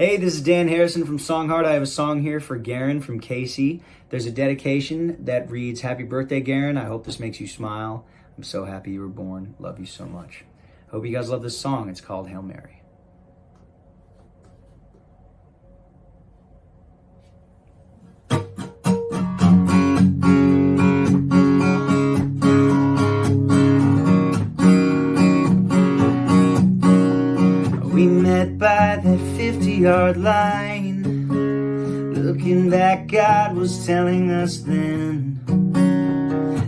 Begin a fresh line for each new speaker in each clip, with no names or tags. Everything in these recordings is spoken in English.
Hey, this is Dan Harrison from Songheart. I have a song here for Garen from Casey. There's a dedication that reads, "Happy birthday, Garen. I hope this makes you smile. I'm so happy you were born. Love you so much." Hope you guys love this song. It's called Hail Mary. We met by that 50-yard line. Looking back, God was telling us then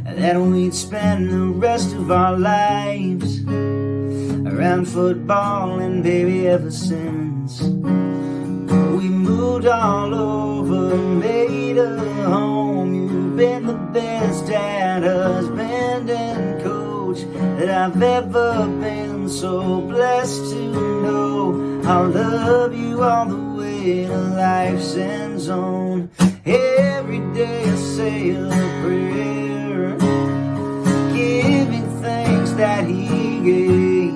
that we'd spend the rest of our lives around football, and baby, ever since we moved all over, made a home. You've been the best dad, husband, and coach that I've ever been. So blessed to know I'll love you all the way to life's end zone. Every day I say a prayer, giving thanks that He gave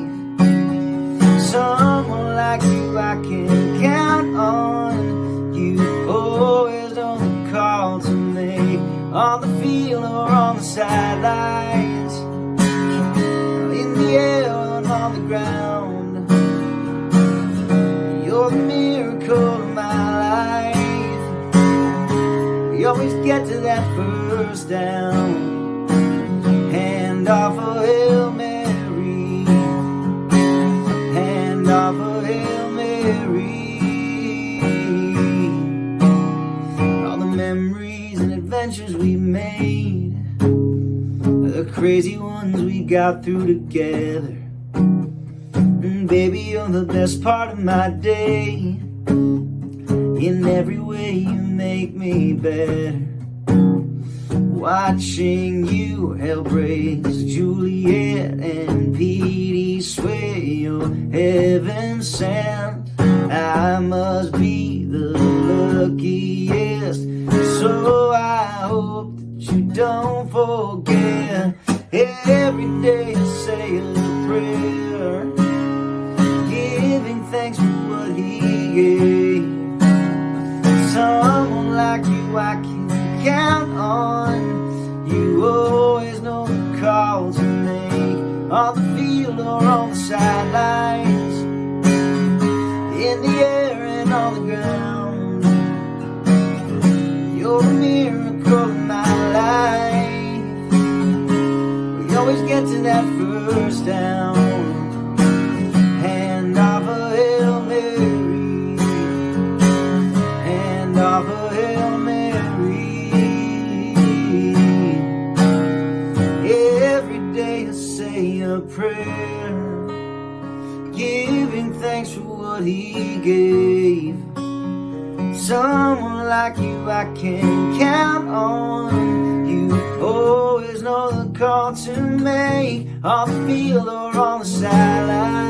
someone like you I can count on. You always know the call to make, on the field or on the sidelines, in the air and on the ground. You're the miracle of my life. We always get to that first down, hand off a Hail Mary, hand off a Hail Mary. All the memories and adventures we made, the crazy ones we got through together. Baby, you're the best part of my day. In every way you make me better. Watching you help raise Juliet and Petey, sway your heaven sent. I must be the luckiest, so I hope that you don't forget. Every day I say a prayer, giving thanks for what He gave. Someone like you I can count on. You always know the call to make, on the field or on the sidelines, in the air and on the ground. You're the miracle of my life. We always get to that first down, hand off a Hail Mary, hand off a Hail Mary. Every day I say a prayer, giving thanks for what He gave. Someone like you I can count on. You always know the call to make, on the field or on the sideline.